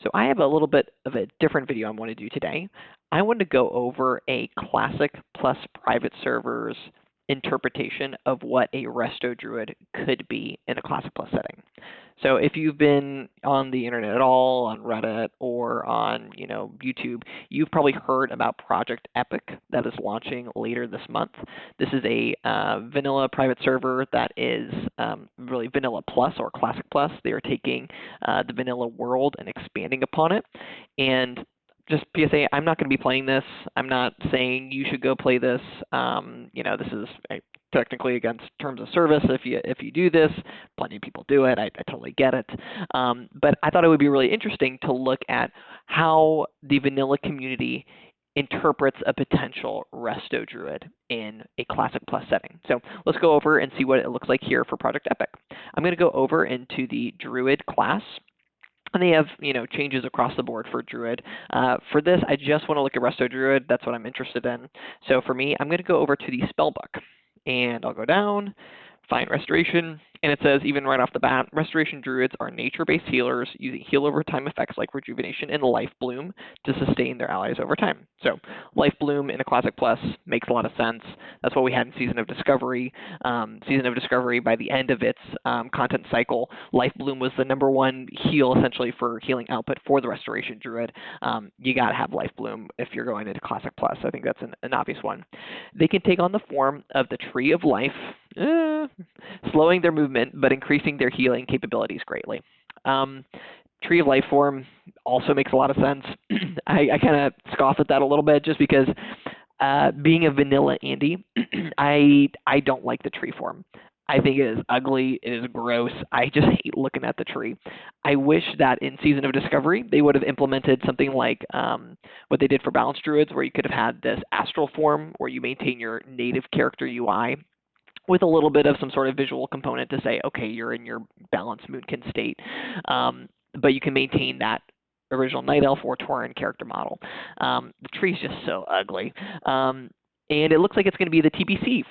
So I have a little bit of a different video I want to do today. I want to go over a classic plus private servers interpretation of what a Resto Druid could be in a classic plus setting. So if you've been on the internet at all, on Reddit or on YouTube, you've probably heard about Project Epoch that is launching later this month. This is a vanilla private server that is really vanilla plus or classic plus. They are taking the vanilla world and expanding upon it. And just PSA, I'm not going to be playing this. I'm not saying you should go play this. This is technically against terms of service if you do this. Plenty of people do it. I totally get it. But I thought it would be really interesting to look at how the vanilla community interprets a potential Resto Druid in a Classic Plus setting. So let's go over and see what it looks like here for Project Epoch. I'm going to go over into the Druid class. And they have, changes across the board for Druid. For this, I just want to look at Resto Druid. That's what I'm interested in. So for me, I'm going to go over to the spellbook. And I'll go down, find Restoration, and it says, even right off the bat, Restoration Druids are nature-based healers using heal over time effects like Rejuvenation and Life Bloom to sustain their allies over time. So Life Bloom in a Classic Plus makes a lot of sense. That's what we had in Season of Discovery. Season of Discovery, by the end of its content cycle, Life Bloom was the #1 heal, essentially, for healing output for the Restoration Druid. You got to have Life Bloom if you're going into Classic Plus. I think that's an obvious one. They can take on the form of the Tree of Life, slowing their movement but increasing their healing capabilities greatly. Tree of Life form also makes a lot of sense. I kind of scoff at that a little bit just because being a vanilla Andy, I don't like the tree form. I think it is ugly. It is gross. I just hate looking at the tree. I wish that in Season of Discovery, they would have implemented something like what they did for Balanced Druids, where you could have had this astral form where you maintain your native character UI with a little bit of some sort of visual component to say, okay, you're in your balanced Moonkin state. But you can maintain that original Night Elf or Tauren character model. The tree's just so ugly. And it looks like it's going to be the TBC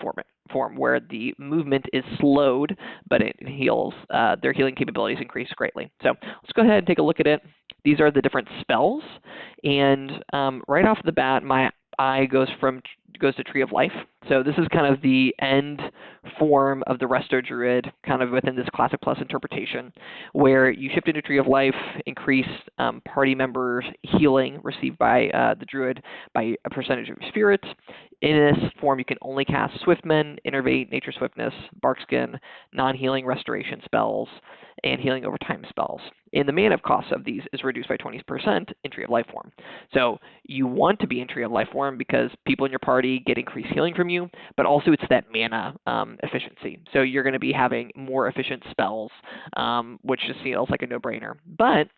form where the movement is slowed, but it heals. Their healing capabilities increase greatly. So let's go ahead and take a look at it. These are the different spells. And right off the bat, my eye goes to Tree of Life. So this is kind of the end form of the Resto Druid, kind of within this Classic Plus interpretation, where you shift into Tree of Life, increase party members' healing received by the Druid by a percentage of your spirits. In this form, you can only cast Swiftmen, Innervate, Nature Swiftness, Barkskin, non-healing restoration spells, and healing over time spells. And the mana cost of these is reduced by 20% in Tree of Life form. So you want to be in Tree of Life form because people in your party get increased healing from you, but also it's that mana efficiency. So you're going to be having more efficient spells, which just feels like a no-brainer. But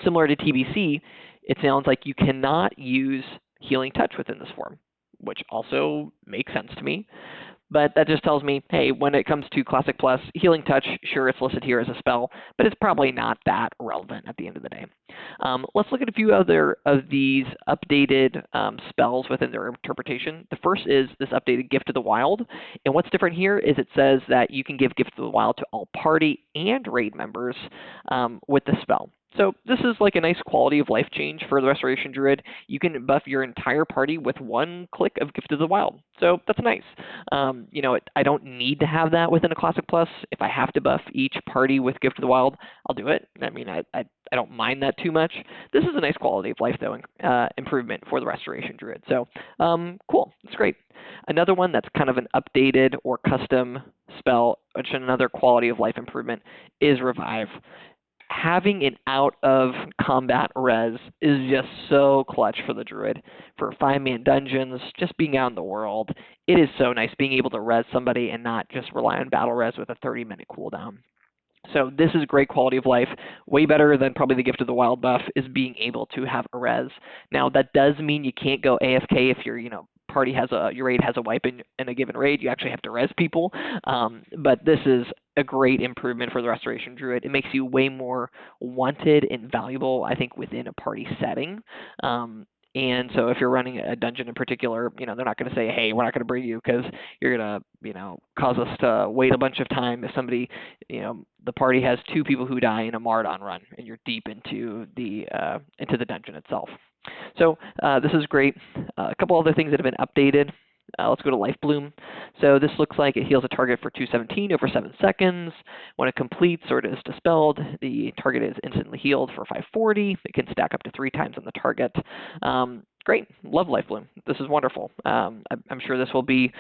similar to TBC, it sounds like you cannot use Healing Touch within this form, which also makes sense to me. But that just tells me, hey, when it comes to Classic Plus, Healing Touch, sure, it's listed here as a spell, but it's probably not that relevant at the end of the day. Let's look at a few other of these updated spells within their interpretation. The first is this updated Gift of the Wild. And what's different here is it says that you can give Gift of the Wild to all party and raid members with this spell. So this is like a nice quality of life change for the Restoration Druid. You can buff your entire party with one click of Gift of the Wild. So that's nice. I don't need to have that within a Classic Plus. If I have to buff each party with Gift of the Wild, I'll do it. I mean, I don't mind that too much. This is a nice quality of life, though, improvement for the Restoration Druid. So cool. It's great. Another one that's kind of an updated or custom spell, which is another quality of life improvement, is Revive. Having an out-of-combat res is just so clutch for the Druid. For 5-man dungeons, just being out in the world, it is so nice being able to res somebody and not just rely on battle res with a 30-minute cooldown. So this is great quality of life, way better than probably the Gift of the Wild buff, is being able to have a res. Now, that does mean you can't go AFK if your party has your raid has a wipe in a given raid. You actually have to res people. But this is a great improvement for the Restoration Druid. It makes you way more wanted and valuable, I think, within a party setting. And so if you're running a dungeon in particular, they're not going to say, hey, we're not going to bring you because you're going to, cause us to wait a bunch of time if somebody, the party has 2 people who die in a Mardon run and you're deep into the dungeon itself. So this is great. A couple other things that have been updated. Let's go to Life Bloom. So this looks like it heals a target for 217 over 7 seconds. When it completes or it is dispelled, the target is instantly healed for 540. It can stack up to 3 times on the target. Great. Love Life Bloom. This is wonderful. I'm sure this will be,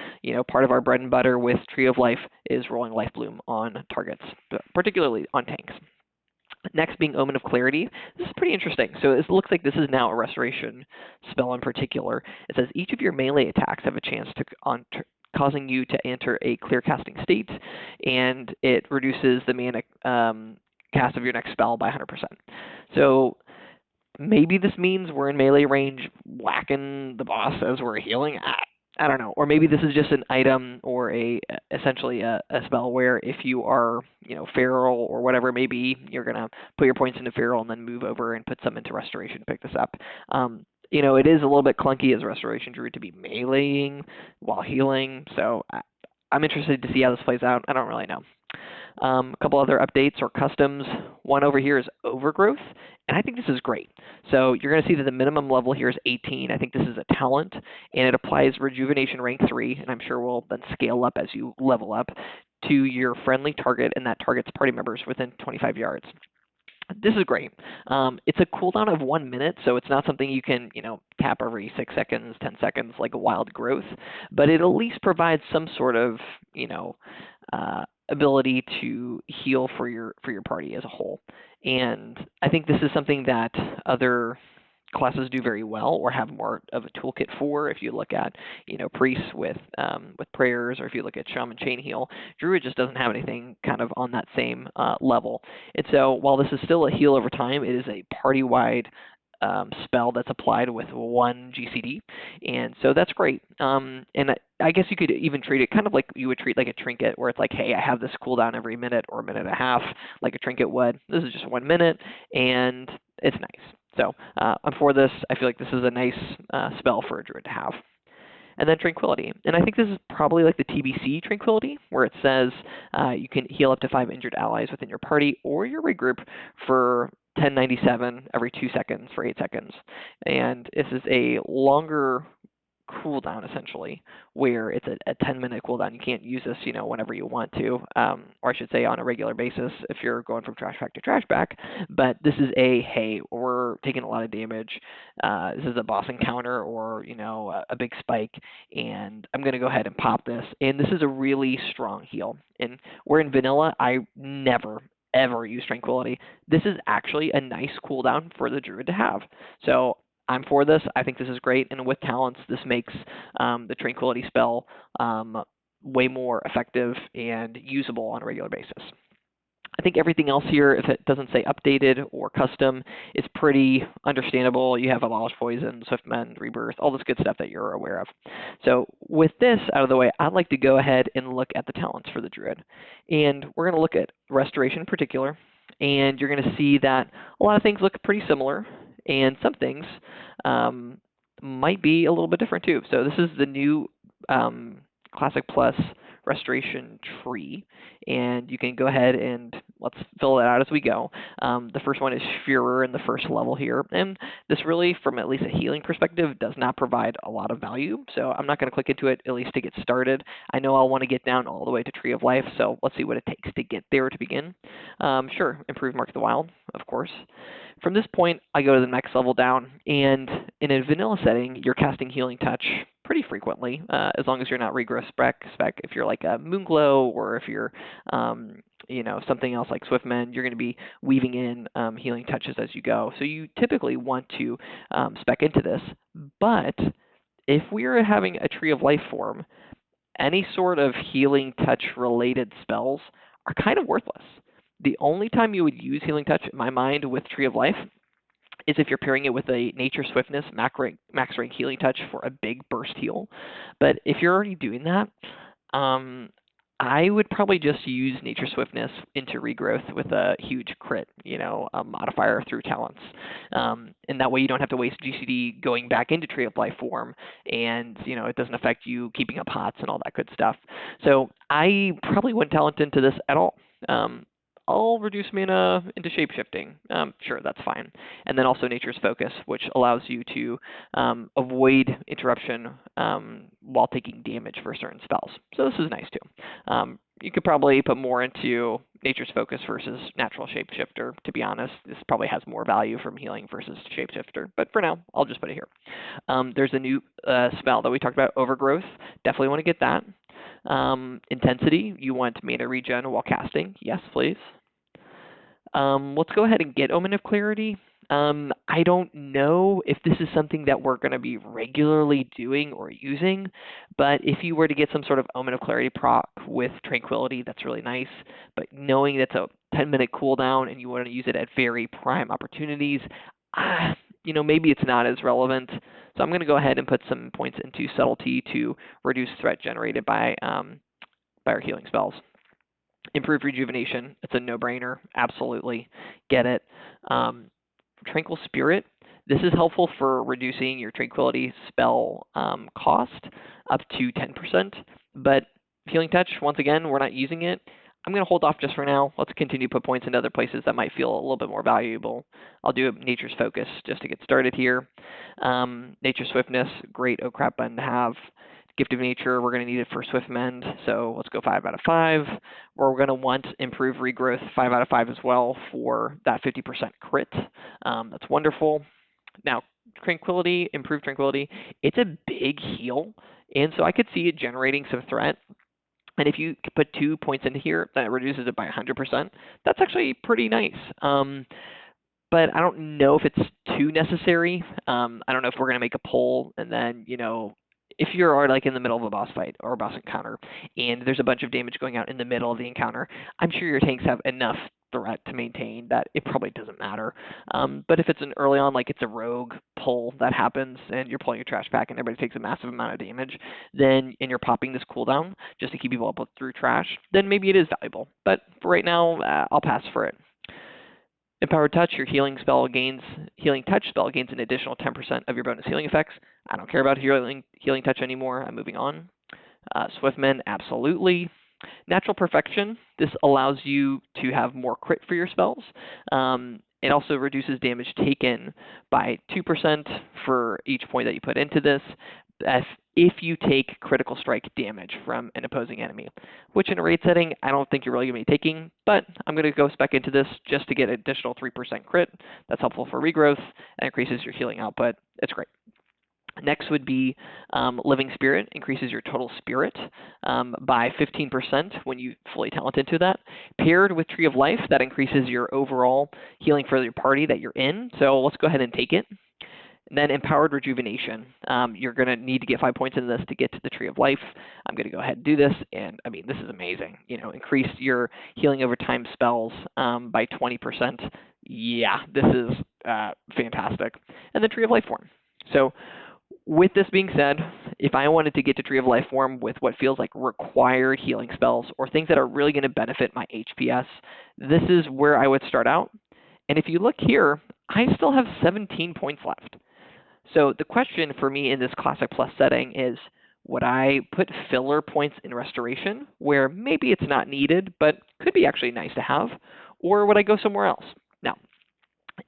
part of our bread and butter with Tree of Life is rolling Life Bloom on targets, particularly on tanks. Next being Omen of Clarity. This is pretty interesting. So it looks like this is now a restoration spell in particular. It says each of your melee attacks have a chance to causing you to enter a clear casting state, and it reduces the mana cast of your next spell by 100%. So maybe this means we're in melee range whacking the boss as we're healing. I don't know. Or maybe this is just an item or essentially a spell where if you are, feral or whatever it may be, you're going to put your points into feral and then move over and put some into restoration to pick this up. It is a little bit clunky as a restoration druid to be meleeing while healing, so I'm interested to see how this plays out. I don't really know. A couple other updates or customs. One over here is Overgrowth, and I think this is great. So you're going to see that the minimum level here is 18. I think this is a talent, and it applies Rejuvenation rank 3, and I'm sure we'll then scale up as you level up to your friendly target, and that target's party members within 25 yards. This is great. It's a cooldown of 1 minute, so it's not something you can, tap every 6 seconds, 10 seconds like a Wild Growth, but it at least provides some sort of, ability to heal for your party as a whole. And I think this is something that other classes do very well or have more of a toolkit for. If you look at, priests with prayers, or if you look at shaman chain heal, druid just doesn't have anything kind of on that same level. And so while this is still a heal over time, it is a party-wide spell that's applied with 1 GCD, and so that's great. And I guess you could even treat it kind of like you would treat like a trinket, where it's like, hey, I have this cooldown every minute or a minute and a half, like a trinket would. This is just 1 minute, and it's nice. So I'm for this. I feel like this is a nice spell for a druid to have. And then Tranquility. And I think this is probably like the TBC Tranquility, where it says you can heal up to 5 injured allies within your party or your regroup for 1097 every 2 seconds for 8 seconds. And this is a longer cooldown, essentially, where it's a 10-minute cooldown. You can't use this, whenever you want to, or I should say on a regular basis if you're going from trash pack to trash pack. But this is hey, we're taking a lot of damage. This is a boss encounter or, a big spike, and I'm going to go ahead and pop this. And this is a really strong heal. And where in vanilla, I never, ever use Tranquility. This is actually a nice cooldown for the druid to have. So I'm for this. I think this is great, and with talents, this makes the Tranquility spell way more effective and usable on a regular basis. I think everything else here, if it doesn't say updated or custom, is pretty understandable. You have Abolish Poison, Swiftmend, Rebirth, all this good stuff that you're aware of. So with this out of the way, I'd like to go ahead and look at the talents for the Druid. And we're going to look at Restoration in particular, and you're going to see that a lot of things look pretty similar, and some things might be a little bit different too. So this is the new Classic Plus Restoration tree, and you can go ahead and let's fill it out as we go. The first one is Führer in the first level here, and this really, from at least a healing perspective, does not provide a lot of value, so I'm not going to click into it, at least to get started. I know I'll want to get down all the way to Tree of Life, so let's see what it takes to get there to begin. Sure, improve Mark of the Wild, of course. From this point, I go to the next level down, and in a vanilla setting, you're casting Healing Touch pretty frequently, as long as you're not regrowth spec. If you're like a Moonglow, or if you're something else like Swiftmend, you're going to be weaving in healing touches as you go. So you typically want to spec into this. But if we're having a Tree of Life form, any sort of healing touch related spells are kind of worthless. The only time you would use Healing Touch, in my mind, with Tree of Life is if you're pairing it with a Nature Swiftness max rank Healing Touch for a big burst heal. But if you're already doing that, I would probably just use Nature Swiftness into regrowth with a huge crit, a modifier through talents. And that way you don't have to waste GCD going back into Tree of Life form, and it doesn't affect you keeping up pots and all that good stuff. So I probably wouldn't talent into this at all. I'll reduce mana into shapeshifting. Sure, that's fine. And then also Nature's Focus, which allows you to avoid interruption while taking damage for certain spells. So this is nice too. You could probably put more into Nature's Focus versus Natural Shapeshifter, to be honest. This probably has more value from healing versus Shapeshifter, but for now, I'll just put it here. There's a new spell that we talked about, Overgrowth. Definitely want to get that. Intensity, you want mana regen while casting. Yes, please. Let's go ahead and get Omen of Clarity. I don't know if this is something that we're going to be regularly doing or using, but if you were to get some sort of Omen of Clarity proc with Tranquility, that's really nice. But knowing that's a 10-minute cooldown and you want to use it at very prime opportunities, maybe it's not as relevant. So I'm going to go ahead and put some points into Subtlety to reduce threat generated by our healing spells. Improved Rejuvenation, it's a no-brainer, absolutely, get it. Tranquil Spirit, this is helpful for reducing your Tranquility spell cost up to 10%, but Healing Touch, once again, we're not using it. I'm going to hold off just for now. Let's continue to put points into other places that might feel a little bit more valuable. I'll do Nature's Focus just to get started here. Nature's Swiftness, great oh crap button to have. Gift of Nature, we're going to need it for Swift Mend, so let's go 5 out of 5. We're going to want Improved Regrowth 5 out of 5 as well for that 50% crit. That's wonderful. Now, Tranquility, Improved Tranquility, it's a big heal, and so I could see it generating some threat. And if you put 2 points into here, that reduces it by 100%. That's actually pretty nice. But I don't know if it's too necessary. I don't know if we're going to make a poll and then, if you're like in the middle of a boss fight or a boss encounter and there's a bunch of damage going out in the middle of the encounter, I'm sure your tanks have enough threat to maintain that it probably doesn't matter. But if it's an early on, like it's a rogue pull that happens and you're pulling a trash pack and everybody takes a massive amount of damage, and you're popping this cooldown just to keep people up through trash, then maybe it is valuable. But for right now, I'll pass for it. Empowered Touch, your Healing Touch spell gains an additional 10% of your bonus healing effects. I don't care about Healing Touch anymore. I'm moving on. Swift Mend, absolutely. Natural Perfection, this allows you to have more crit for your spells. It also reduces damage taken by 2% for each point that you put into this, if you take critical strike damage from an opposing enemy, which in a raid setting, I don't think you're really going to be taking, but I'm going to go spec into this just to get an additional 3% crit. That's helpful for regrowth and increases your healing output. It's great. Next would be Living Spirit, increases your total spirit by 15% when you fully talent into that. Paired with Tree of Life, that increases your overall healing for your party that you're in. So let's go ahead and take it. And then Empowered Rejuvenation. You're going to need to get 5 points in this to get to the Tree of Life. I'm going to go ahead and do this, and I mean, this is amazing. Increase your healing over time spells by 20%. Yeah, this is fantastic. And the Tree of Life form. So with this being said, if I wanted to get to Tree of Life form with what feels like required healing spells or things that are really going to benefit my HPS, this is where I would start out. And if you look here, I still have 17 points left. So the question for me in this Classic Plus setting is, would I put filler points in Restoration, where maybe it's not needed, but could be actually nice to have, or would I go somewhere else? Now,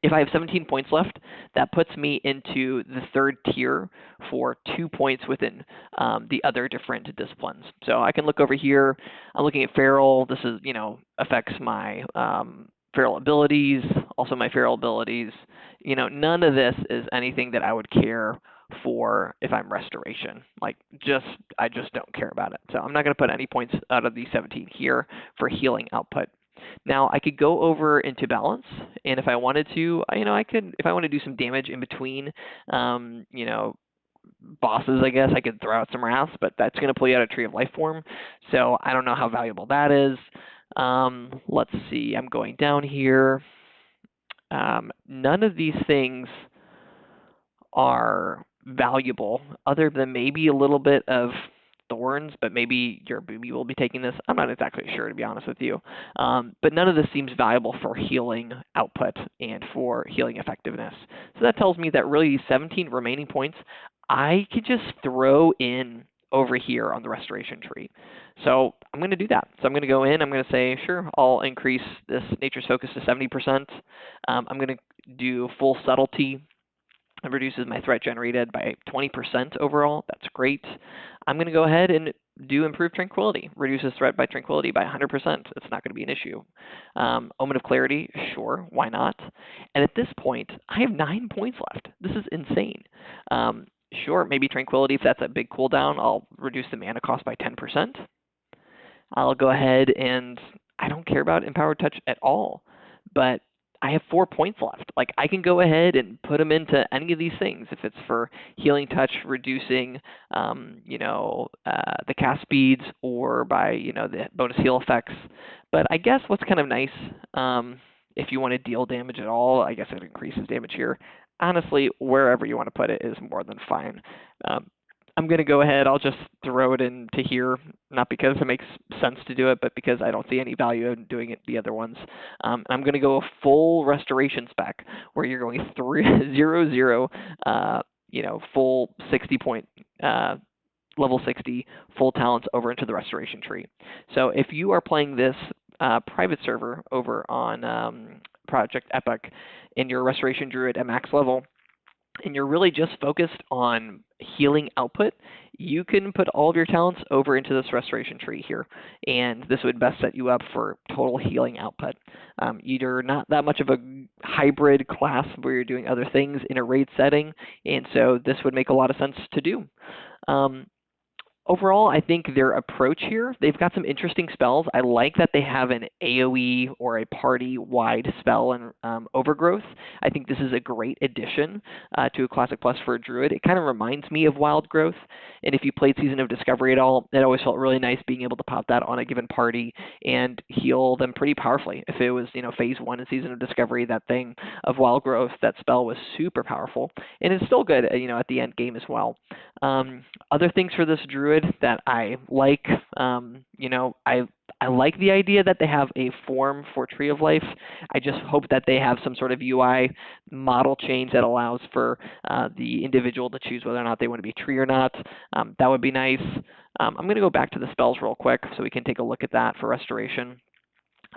if I have 17 points left, that puts me into the third tier for 2 points within the other different disciplines. So I can look over here. I'm looking at Feral. This is, affects my Feral abilities, also my Feral abilities. None of this is anything that I would care for if I'm Restoration. I just don't care about it. So I'm not going to put any points out of these 17 here for healing output. Now I could go over into balance, and if I wanted to, I could, if I want to do some damage in between, bosses, I guess I could throw out some wraths, but that's going to pull you out of Tree of Life form. So I don't know how valuable that is. Let's see, I'm going down here. None of these things are valuable other than maybe a little bit of Thorns, but maybe your Boomy will be taking this. I'm not exactly sure, to be honest with you. But none of this seems valuable for healing output and for healing effectiveness. So that tells me that really 17 remaining points I could just throw in over here on the restoration tree. So I'm going to do that. So I'm going to go in, I'm going to say, sure, I'll increase this Nature's Focus to 70%. I'm going to do full subtlety. It reduces my threat generated by 20% overall. That's great. I'm going to go ahead and do improved tranquility. Reduces threat by tranquility by 100%. It's not going to be an issue. Omen of clarity, sure, why not? And at this point, I have 9 points left. This is insane. Sure, maybe tranquility, if that's a big cooldown, I'll reduce the mana cost by 10%. I'll go ahead and I don't care about Empowered Touch at all, but I have 4 points left. Like, I can go ahead and put them into any of these things. If it's for Healing Touch, reducing, the cast speeds, or by, the bonus heal effects. But I guess what's kind of nice, if you want to deal damage at all, I guess it increases damage here. Honestly, wherever you want to put it is more than fine. I'm going to go ahead, I'll just throw it into here, not because it makes sense to do it, but because I don't see any value in doing it the other ones. I'm going to go a full restoration spec, where you're going 0, full 60 point, level 60 full talents over into the restoration tree. So if you are playing this private server over on Project Epoch, and you're a Restoration Druid at max level, and you're really just focused on healing output, you can put all of your talents over into this restoration tree here, and this would best set you up for total healing output. You're not that much of a hybrid class where you're doing other things in a raid setting, and so this would make a lot of sense to do. Overall, I think their approach here, they've got some interesting spells. I like that they have an AoE or a party-wide spell and Overgrowth. I think this is a great addition to a Classic Plus for a Druid. It kind of reminds me of Wild Growth, and if you played Season of Discovery at all, it always felt really nice being able to pop that on a given party and heal them pretty powerfully. If it was, Phase 1 in Season of Discovery, that thing of Wild Growth, that spell was super powerful, and it's still good, at the end game as well. Other things for this Druid that I like, I like the idea that they have a form for Tree of Life. I just hope that they have some sort of UI model change that allows for the individual to choose whether or not they want to be a tree or not. That would be nice. I'm going to go back to the spells real quick so we can take a look at that for restoration.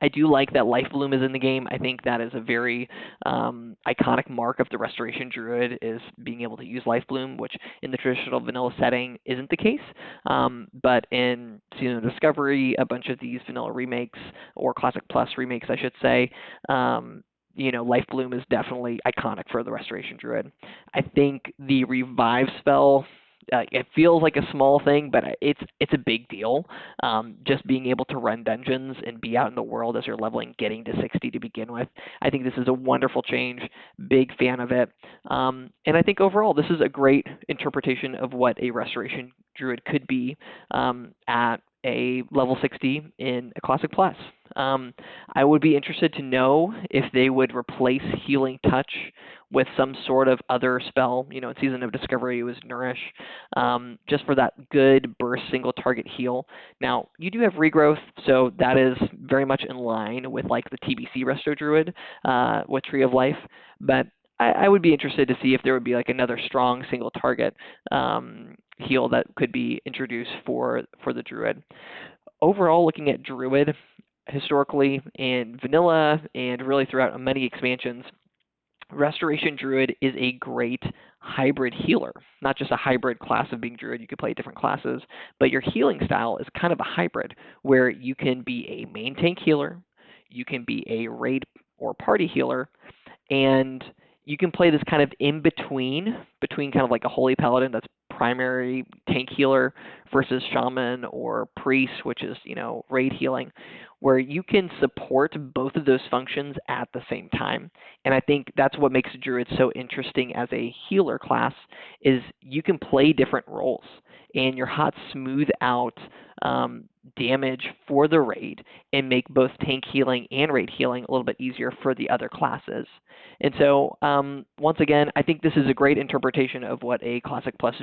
I do like that Life Bloom is in the game. I think that is a very iconic mark of the Restoration Druid, is being able to use Life Bloom, which in the traditional vanilla setting isn't the case. But in Season of Discovery, a bunch of these vanilla remakes, or Classic Plus remakes, I should say, Life Bloom is definitely iconic for the Restoration Druid. I think the Revive spell, it feels like a small thing, but it's a big deal. Just being able to run dungeons and be out in the world as you're leveling, getting to 60 to begin with. I think this is a wonderful change. Big fan of it. And I think overall this is a great interpretation of what a Restoration Druid could be at a level 60 in a Classic Plus. I would be interested to know if they would replace Healing Touch with some sort of other spell. In Season of Discovery, it was Nourish, just for that good burst single target heal. Now, you do have Regrowth, so that is very much in line with like the TBC Resto Druid with Tree of Life, but I would be interested to see if there would be like another strong single target heal that could be introduced for the Druid. Overall, looking at Druid, historically in vanilla and really throughout many expansions, Restoration Druid is a great hybrid healer. Not just a hybrid class of being Druid, you could play different classes, but your healing style is kind of a hybrid, where you can be a main tank healer, you can be a raid or party healer, and you can play this kind of between kind of like a Holy Paladin that's primary tank healer versus Shaman or Priest, which is, raid healing, where you can support both of those functions at the same time. And I think that's what makes Druid so interesting as a healer class, is you can play different roles, and your HOTS smooth out damage for the raid and make both tank healing and raid healing a little bit easier for the other classes. And so, once again, I think this is a great interpretation of what a Classic Plus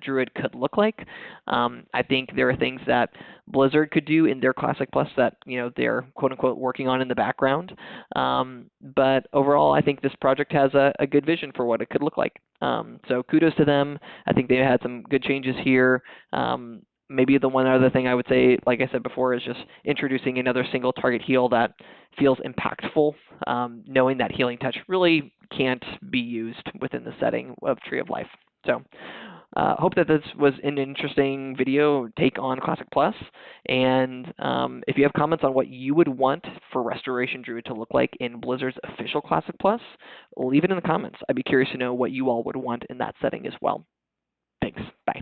Druid could look like. I think there are things that Blizzard could do in their Classic Plus that they're quote unquote working on in the background. But overall, I think this project has a good vision for what it could look like. So kudos to them. I think they had some good changes here. Maybe the one other thing I would say, like I said before, is just introducing another single target heal that feels impactful, knowing that Healing Touch really can't be used within the setting of Tree of Life. So hope that this was an interesting video take on Classic Plus. And if you have comments on what you would want for Restoration Druid to look like in Blizzard's official Classic Plus, leave it in the comments. I'd be curious to know what you all would want in that setting as well. Thanks. Bye.